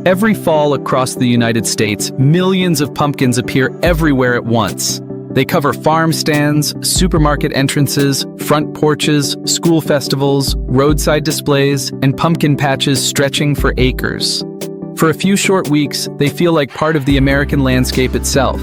Every fall across the United States, millions of pumpkins appear everywhere at once. They cover farm stands, supermarket entrances, front porches, school festivals, roadside displays, and pumpkin patches stretching for acres. For a few short weeks, they feel like part of the American landscape itself.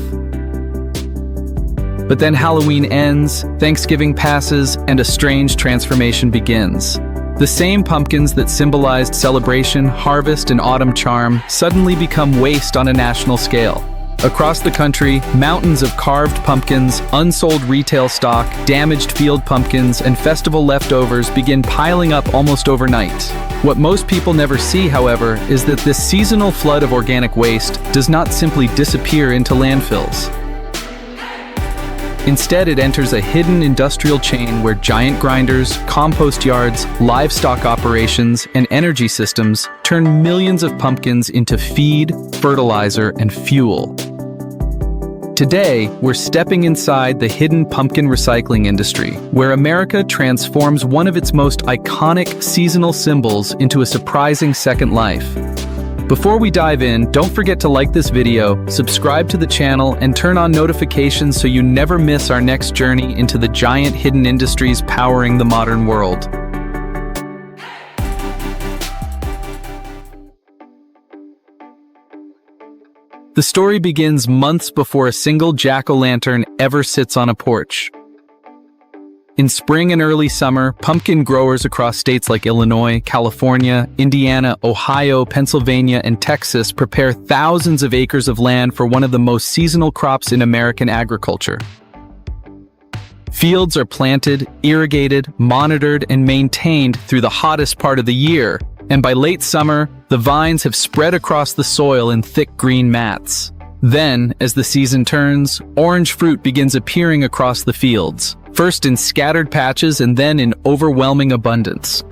But then Halloween ends, Thanksgiving passes, and a strange transformation begins. The same pumpkins that symbolized celebration, harvest, and autumn charm suddenly become waste on a national scale. Across the country, mountains of carved pumpkins, unsold retail stock, damaged field pumpkins, and festival leftovers begin piling up almost overnight. What most people never see, however, is that this seasonal flood of organic waste does not simply disappear into landfills. Instead, it enters a hidden industrial chain where giant grinders, compost yards, livestock operations, and energy systems turn millions of pumpkins into feed, fertilizer, and fuel. Today, we're stepping inside the hidden pumpkin recycling industry, where America transforms one of its most iconic seasonal symbols into a surprising second life. Before we dive in, don't forget to like this video, subscribe to the channel, and turn on notifications so you never miss our next journey into the giant hidden industries powering the modern world. The story begins months before a single jack-o'-lantern ever sits on a porch. In spring and early summer, pumpkin growers across states like Illinois, California, Indiana, Ohio, Pennsylvania, and Texas prepare thousands of acres of land for one of the most seasonal crops in American agriculture. Fields are planted, irrigated, monitored, and maintained through the hottest part of the year, and by late summer, the vines have spread across the soil in thick green mats. Then, as the season turns, orange fruit begins appearing across the fields, first in scattered patches and then in overwhelming abundance.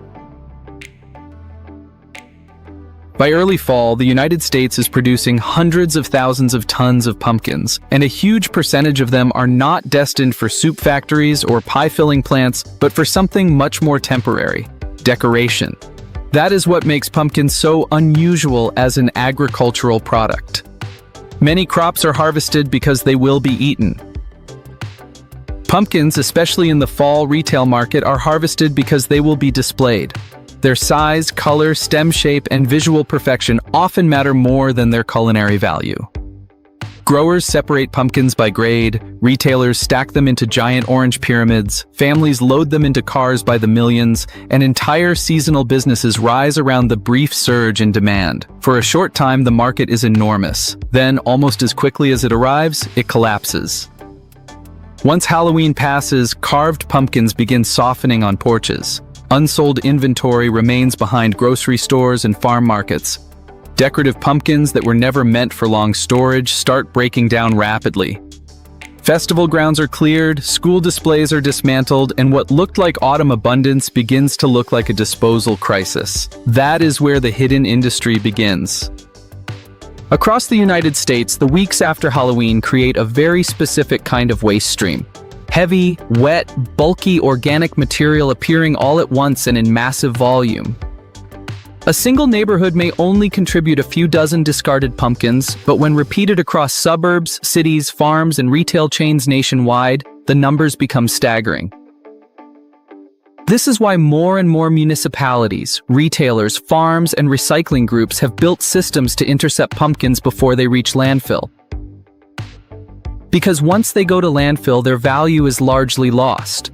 By early fall, the United States is producing hundreds of thousands of tons of pumpkins, and a huge percentage of them are not destined for soup factories or pie-filling plants, but for something much more temporary: decoration. That is what makes pumpkins so unusual as an agricultural product. Many crops are harvested because they will be eaten. Pumpkins, especially in the fall retail market, are harvested because they will be displayed. Their size, color, stem shape, and visual perfection often matter more than their culinary value. Growers separate pumpkins by grade, retailers stack them into giant orange pyramids, families load them into cars by the millions, and entire seasonal businesses rise around the brief surge in demand. For a short time, the market is enormous. Then, almost as quickly as it arrives, it collapses. Once Halloween passes, carved pumpkins begin softening on porches. Unsold inventory remains behind grocery stores and farm markets. Decorative pumpkins that were never meant for long storage start breaking down rapidly. Festival grounds are cleared, school displays are dismantled, and what looked like autumn abundance begins to look like a disposal crisis. That is where the hidden industry begins. Across the United States, the weeks after Halloween create a very specific kind of waste stream. Heavy, wet, bulky organic material appearing all at once and in massive volume. A single neighborhood may only contribute a few dozen discarded pumpkins, but when repeated across suburbs, cities, farms, and retail chains nationwide, the numbers become staggering. This is why more and more municipalities, retailers, farms, and recycling groups have built systems to intercept pumpkins before they reach landfill. Because once they go to landfill, their value is largely lost.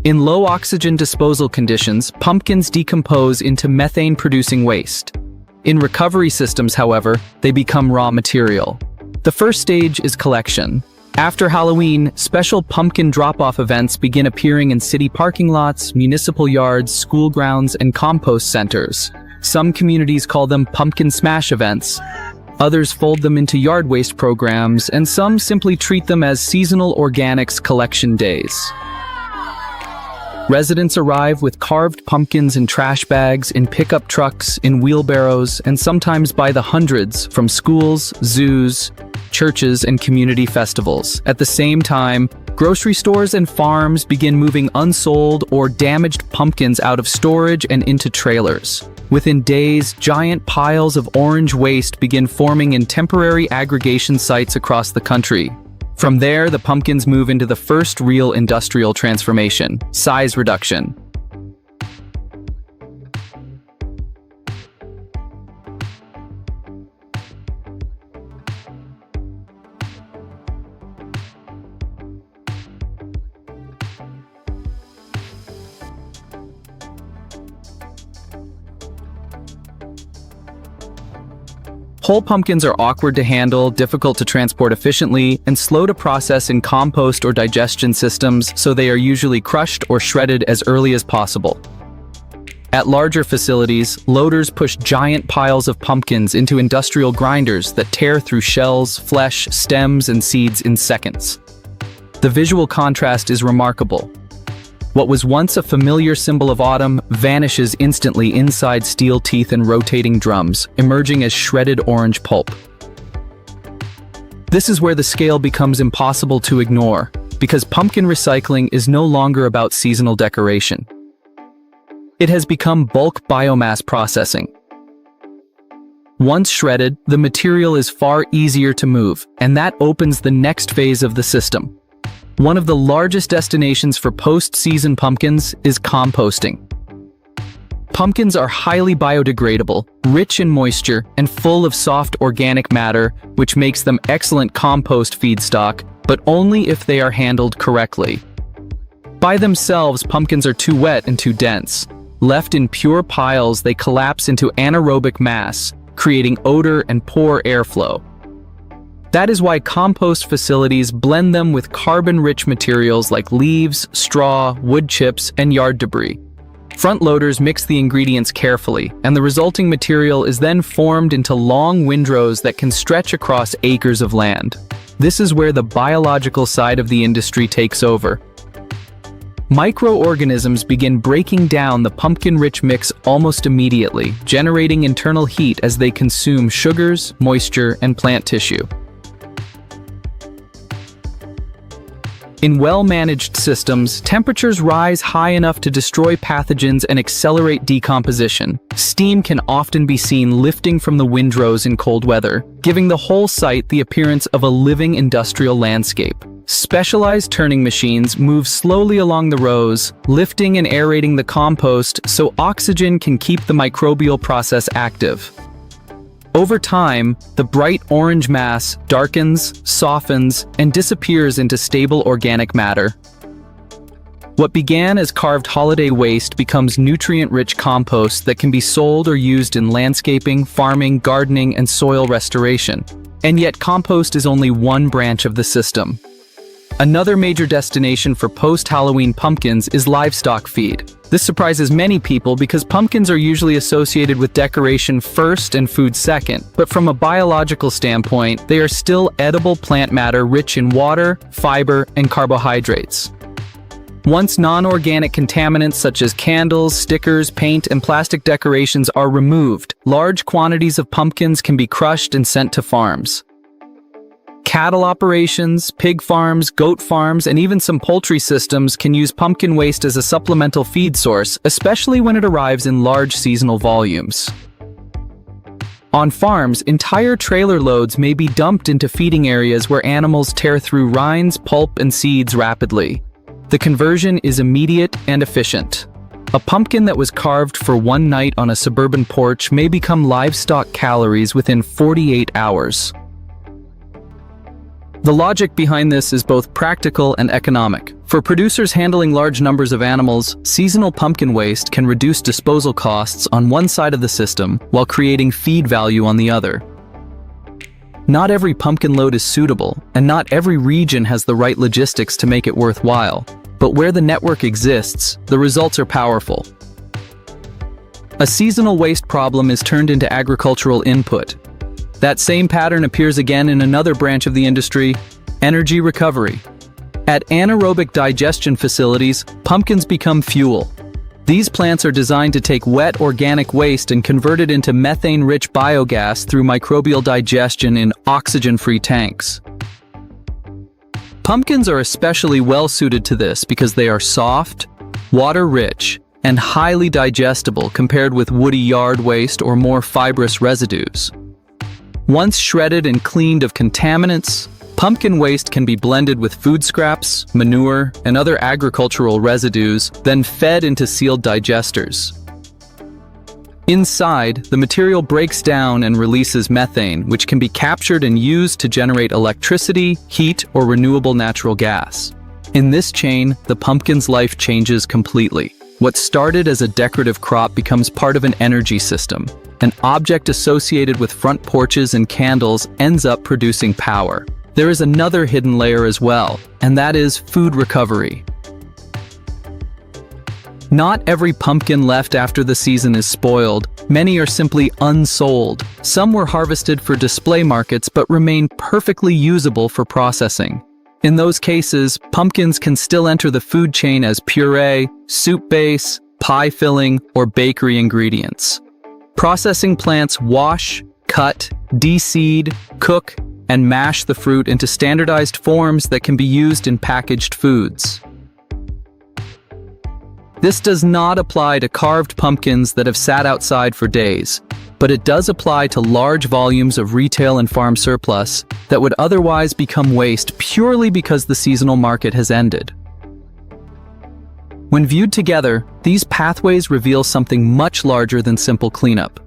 In low-oxygen disposal conditions, pumpkins decompose into methane-producing waste. In recovery systems, however, they become raw material. The first stage is collection. After Halloween, special pumpkin drop-off events begin appearing in city parking lots, municipal yards, school grounds, and compost centers. Some communities call them pumpkin smash events. Others fold them into yard waste programs, and some simply treat them as seasonal organics collection days. Residents arrive with carved pumpkins in trash bags, in pickup trucks, in wheelbarrows, and sometimes by the hundreds from schools, zoos, churches, and community festivals. At the same time, grocery stores and farms begin moving unsold or damaged pumpkins out of storage and into trailers. Within days, giant piles of orange waste begin forming in temporary aggregation sites across the country. From there, the pumpkins move into the first real industrial transformation: size reduction. Whole pumpkins are awkward to handle, difficult to transport efficiently, and slow to process in compost or digestion systems, so they are usually crushed or shredded as early as possible. At larger facilities, loaders push giant piles of pumpkins into industrial grinders that tear through shells, flesh, stems, and seeds in seconds. The visual contrast is remarkable. What was once a familiar symbol of autumn vanishes instantly inside steel teeth and rotating drums, emerging as shredded orange pulp. This is where the scale becomes impossible to ignore, because pumpkin recycling is no longer about seasonal decoration. It has become bulk biomass processing. Once shredded, the material is far easier to move, and that opens the next phase of the system. One of the largest destinations for post-season pumpkins is composting. Pumpkins are highly biodegradable, rich in moisture, and full of soft organic matter, which makes them excellent compost feedstock, but only if they are handled correctly. By themselves, pumpkins are too wet and too dense. Left in pure piles, they collapse into anaerobic mass, creating odor and poor airflow. That is why compost facilities blend them with carbon-rich materials like leaves, straw, wood chips, and yard debris. Front loaders mix the ingredients carefully, and the resulting material is then formed into long windrows that can stretch across acres of land. This is where the biological side of the industry takes over. Microorganisms begin breaking down the pumpkin-rich mix almost immediately, generating internal heat as they consume sugars, moisture, and plant tissue. In well-managed systems, temperatures rise high enough to destroy pathogens and accelerate decomposition. Steam can often be seen lifting from the windrows in cold weather, giving the whole site the appearance of a living industrial landscape. Specialized turning machines move slowly along the rows, lifting and aerating the compost so oxygen can keep the microbial process active. Over time, the bright orange mass darkens, softens, and disappears into stable organic matter. What began as carved holiday waste becomes nutrient-rich compost that can be sold or used in landscaping, farming, gardening, and soil restoration. And yet compost is only one branch of the system. Another major destination for post-Halloween pumpkins is livestock feed. This surprises many people because pumpkins are usually associated with decoration first and food second, but from a biological standpoint, they are still edible plant matter rich in water, fiber, and carbohydrates. Once non-organic contaminants such as candles, stickers, paint, and plastic decorations are removed, large quantities of pumpkins can be crushed and sent to farms. Cattle operations, pig farms, goat farms, and even some poultry systems can use pumpkin waste as a supplemental feed source, especially when it arrives in large seasonal volumes. On farms, entire trailer loads may be dumped into feeding areas where animals tear through rinds, pulp, and seeds rapidly. The conversion is immediate and efficient. A pumpkin that was carved for one night on a suburban porch may become livestock calories within 48 hours. The logic behind this is both practical and economic. For producers handling large numbers of animals, seasonal pumpkin waste can reduce disposal costs on one side of the system while creating feed value on the other. Not every pumpkin load is suitable, and not every region has the right logistics to make it worthwhile. But where the network exists, the results are powerful. A seasonal waste problem is turned into agricultural input. That same pattern appears again in another branch of the industry, energy recovery. At anaerobic digestion facilities, pumpkins become fuel. These plants are designed to take wet organic waste and convert it into methane-rich biogas through microbial digestion in oxygen-free tanks. Pumpkins are especially well suited to this because they are soft, water-rich, and highly digestible compared with woody yard waste or more fibrous residues. Once shredded and cleaned of contaminants, pumpkin waste can be blended with food scraps, manure, and other agricultural residues, then fed into sealed digesters. Inside, the material breaks down and releases methane, which can be captured and used to generate electricity, heat, or renewable natural gas. In this chain, the pumpkin's life changes completely. What started as a decorative crop becomes part of an energy system. An object associated with front porches and candles ends up producing power. There is another hidden layer as well, and that is food recovery. Not every pumpkin left after the season is spoiled. Many are simply unsold. Some were harvested for display markets but remain perfectly usable for processing. In those cases, pumpkins can still enter the food chain as puree, soup base, pie filling, or bakery ingredients. Processing plants wash, cut, de-seed, cook, and mash the fruit into standardized forms that can be used in packaged foods. This does not apply to carved pumpkins that have sat outside for days, but it does apply to large volumes of retail and farm surplus that would otherwise become waste purely because the seasonal market has ended. When viewed together, these pathways reveal something much larger than simple cleanup.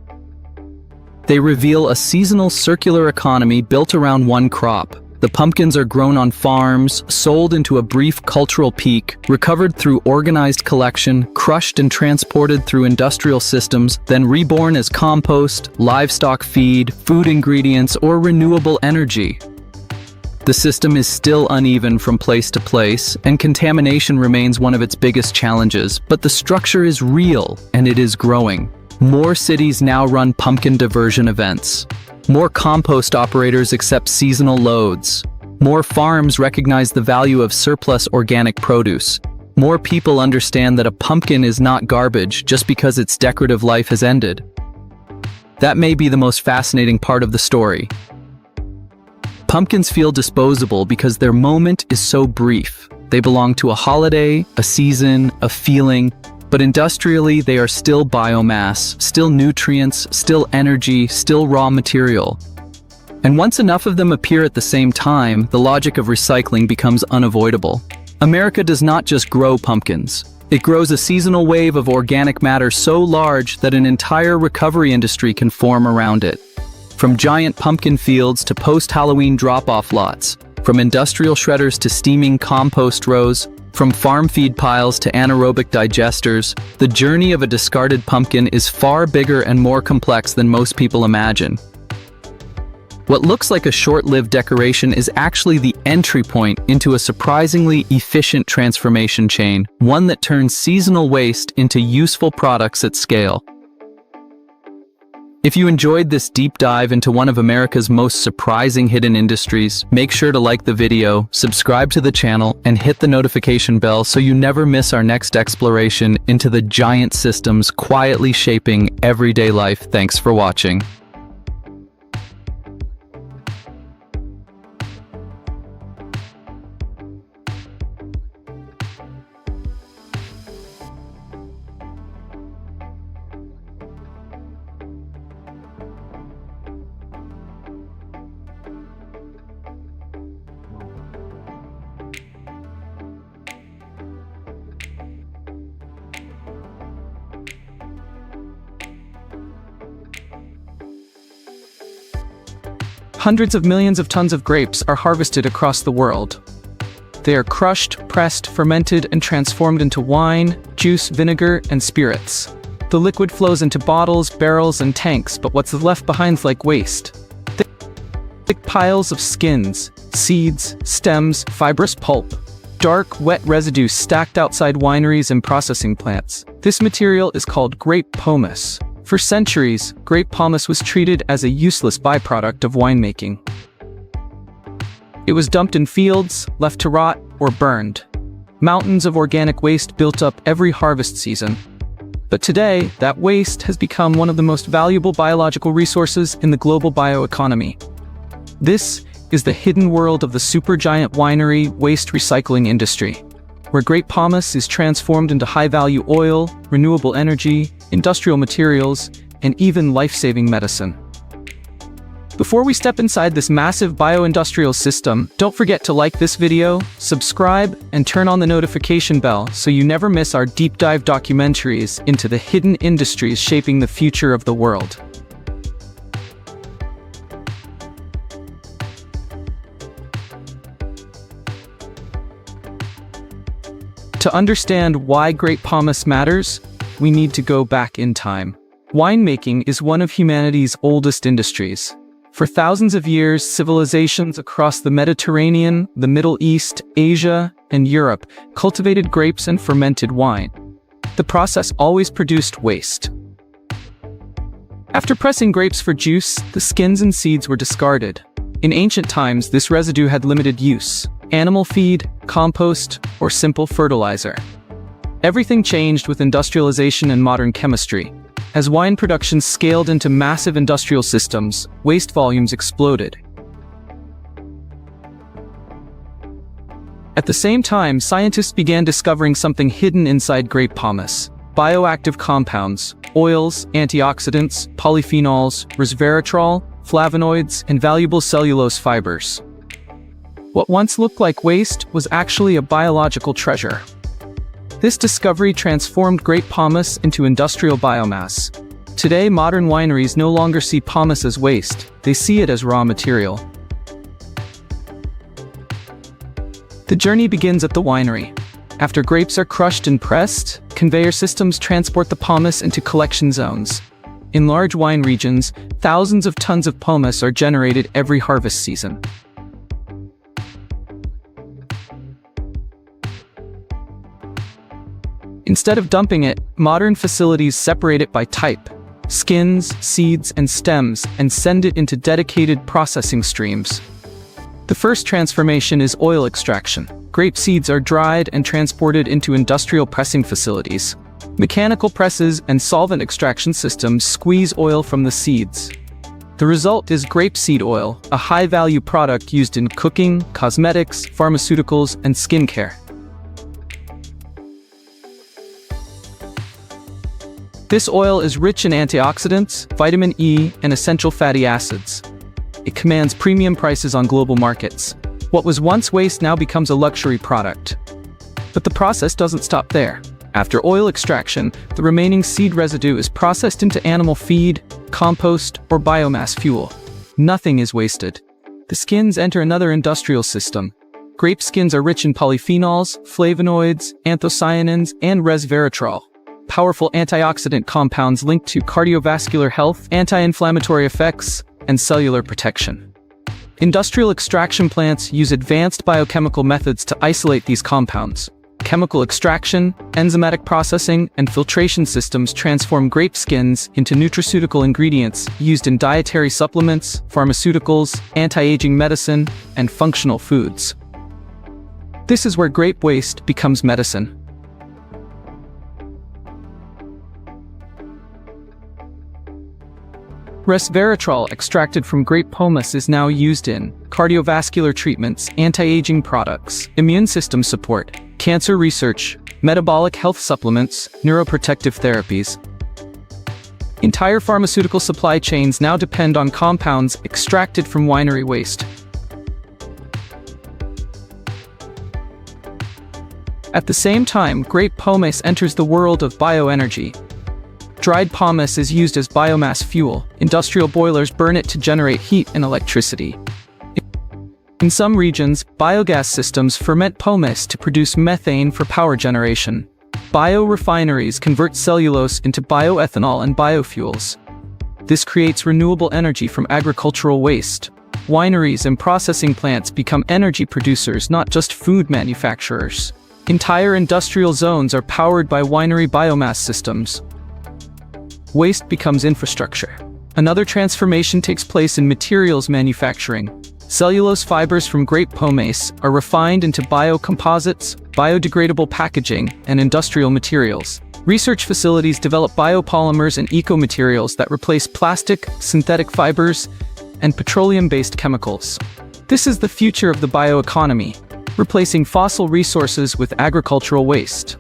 They reveal a seasonal circular economy built around one crop. The pumpkins are grown on farms, sold into a brief cultural peak, recovered through organized collection, crushed and transported through industrial systems, then reborn as compost, livestock feed, food ingredients, or renewable energy. The system is still uneven from place to place, and contamination remains one of its biggest challenges, but the structure is real, and it is growing. More cities now run pumpkin diversion events. More compost operators accept seasonal loads. More farms recognize the value of surplus organic produce. More people understand that a pumpkin is not garbage just because its decorative life has ended. That may be the most fascinating part of the story. Pumpkins feel disposable because their moment is so brief. They belong to a holiday, a season, a feeling, but industrially they are still biomass, still nutrients, still energy, still raw material. And once enough of them appear at the same time, the logic of recycling becomes unavoidable. America does not just grow pumpkins. It grows a seasonal wave of organic matter so large that an entire recovery industry can form around it. From giant pumpkin fields to post-Halloween drop-off lots, from industrial shredders to steaming compost rows, from farm feed piles to anaerobic digesters, the journey of a discarded pumpkin is far bigger and more complex than most people imagine. What looks like a short-lived decoration is actually the entry point into a surprisingly efficient transformation chain, one that turns seasonal waste into useful products at scale. If you enjoyed this deep dive into one of America's most surprising hidden industries, make sure to like the video, subscribe to the channel, and hit the notification bell so you never miss our next exploration into the giant systems quietly shaping everyday life. Thanks for watching. Hundreds of millions of tons of grapes are harvested across the world. They are crushed, pressed, fermented, and transformed into wine, juice, vinegar, and spirits. The liquid flows into bottles, barrels, and tanks, but what's left behind's like waste. Thick piles of skins, seeds, stems, fibrous pulp. Dark, wet residue stacked outside wineries and processing plants. This material is called grape pomace. For centuries, grape pomace was treated as a useless byproduct of winemaking. It was dumped in fields, left to rot, or burned. Mountains of organic waste built up every harvest season. But today, that waste has become one of the most valuable biological resources in the global bioeconomy. This is the hidden world of the supergiant winery waste recycling industry. where grape pomace is transformed into high-value oil, renewable energy, industrial materials, and even life-saving medicine. Before we step inside this massive bio-industrial system, don't forget to like this video, subscribe, and turn on the notification bell so you never miss our deep dive documentaries into the hidden industries shaping the future of the world. To understand why grape pomace matters, we need to go back in time. Winemaking is one of humanity's oldest industries. For thousands of years, civilizations across the Mediterranean, the Middle East, Asia, and Europe cultivated grapes and fermented wine. The process always produced waste. After pressing grapes for juice, the skins and seeds were discarded. In ancient times, this residue had limited use: animal feed, compost, or simple fertilizer. Everything changed with industrialization and modern chemistry. As wine production scaled into massive industrial systems, waste volumes exploded. At the same time, scientists began discovering something hidden inside grape pomace: bioactive compounds, oils, antioxidants, polyphenols, resveratrol, flavonoids, and valuable cellulose fibers. What once looked like waste was actually a biological treasure. This discovery transformed grape pomace into industrial biomass. Today, modern wineries no longer see pomace as waste, they see it as raw material. The journey begins at the winery. After grapes are crushed and pressed, conveyor systems transport the pomace into collection zones. In large wine regions, thousands of tons of pomace are generated every harvest season. Instead of dumping it, modern facilities separate it by type: skins, seeds, and stems, and send it into dedicated processing streams. The first transformation is oil extraction. Grape seeds are dried and transported into industrial pressing facilities. Mechanical presses and solvent extraction systems squeeze oil from the seeds. The result is grapeseed oil, a high-value product used in cooking, cosmetics, pharmaceuticals, and skincare. This oil is rich in antioxidants, vitamin E, and essential fatty acids. It commands premium prices on global markets. What was once waste now becomes a luxury product. But the process doesn't stop there. After oil extraction, the remaining seed residue is processed into animal feed, compost, or biomass fuel. Nothing is wasted. The skins enter another industrial system. Grape skins are rich in polyphenols, flavonoids, anthocyanins, and resveratrol, powerful antioxidant compounds linked to cardiovascular health, anti-inflammatory effects, and cellular protection. Industrial extraction plants use advanced biochemical methods to isolate these compounds. Chemical extraction, enzymatic processing, and filtration systems transform grape skins into nutraceutical ingredients used in dietary supplements, pharmaceuticals, anti-aging medicine, and functional foods. This is where grape waste becomes medicine. Resveratrol extracted from grape pomace is now used in cardiovascular treatments, anti-aging products, immune system support, cancer research, metabolic health supplements, neuroprotective therapies. Entire pharmaceutical supply chains now depend on compounds extracted from winery waste. At the same time, grape pomace enters the world of bioenergy. Dried pomace is used as biomass fuel. Industrial boilers burn it to generate heat and electricity. In some regions, biogas systems ferment pomace to produce methane for power generation. Biorefineries convert cellulose into bioethanol and biofuels. This creates renewable energy from agricultural waste. Wineries and processing plants become energy producers, not just food manufacturers. Entire industrial zones are powered by winery biomass systems. Waste becomes infrastructure. Another transformation takes place in materials manufacturing. Cellulose fibers from grape pomace are refined into biocomposites, biodegradable packaging, and industrial materials. Research facilities develop biopolymers and eco-materials that replace plastic, synthetic fibers, and petroleum-based chemicals. This is the future of the bioeconomy. replacing fossil resources with agricultural waste.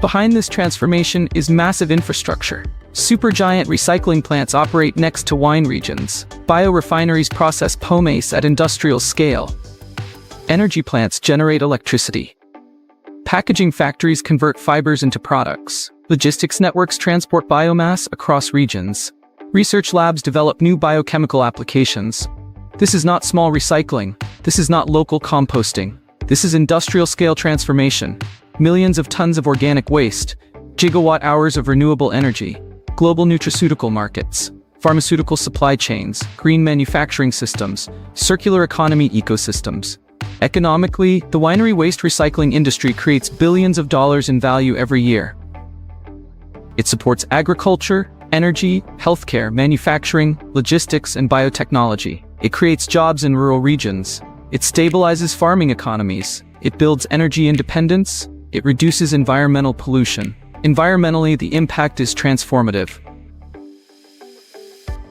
Behind this transformation is massive infrastructure. Supergiant recycling plants operate next to wine regions. Biorefineries process pomace at industrial scale. Energy plants generate electricity. Packaging factories convert fibers into products. Logistics networks transport biomass across regions. Research labs develop new biochemical applications. This is not small recycling. This is not local composting. This is industrial-scale transformation. Millions of tons of organic waste. Gigawatt-hours of renewable energy. Global nutraceutical markets. Pharmaceutical supply chains. Green manufacturing systems. Circular economy ecosystems. Economically, the winery waste recycling industry creates billions of dollars in value every year. It supports agriculture, energy, healthcare, manufacturing, logistics, and biotechnology. It creates jobs in rural regions. It stabilizes farming economies. It builds energy independence. It reduces environmental pollution. Environmentally, the impact is transformative.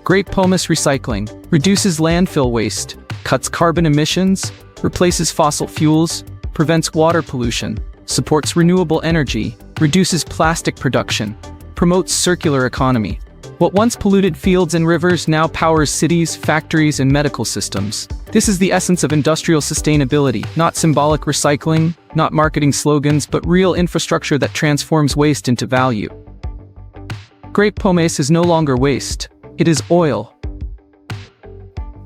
Grape pomace recycling reduces landfill waste, cuts carbon emissions, replaces fossil fuels, prevents water pollution, supports renewable energy, reduces plastic production, promotes circular economy. What once polluted fields and rivers now powers cities, factories, and medical systems. This is the essence of industrial sustainability, not symbolic recycling, not marketing slogans, but real infrastructure that transforms waste into value. Grape pomace is no longer waste. It is oil.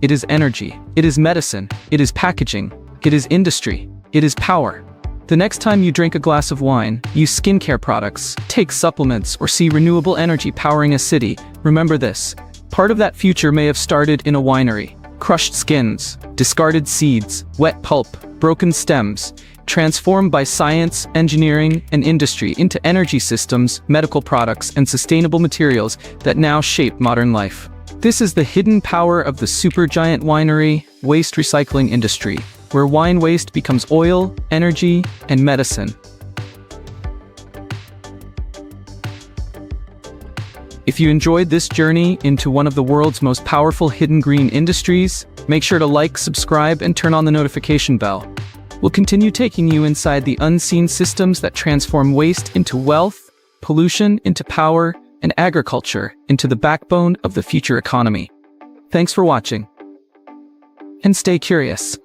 It is energy. It is medicine. It is packaging. It is industry. It is power. The next time you drink a glass of wine, use skincare products, take supplements, or see renewable energy powering a city, remember this. Part of that future may have started in a winery. Crushed skins, discarded seeds, wet pulp, broken stems, transformed by science, engineering, and industry into energy systems, medical products, and sustainable materials that now shape modern life. This is the hidden power of the supergiant winery waste recycling industry, where wine waste becomes oil, energy, and medicine. If you enjoyed this journey into one of the world's most powerful hidden green industries, make sure to like, subscribe, and turn on the notification bell. We'll continue taking you inside the unseen systems that transform waste into wealth, pollution into power, and agriculture into the backbone of the future economy. Thanks for watching. And stay curious.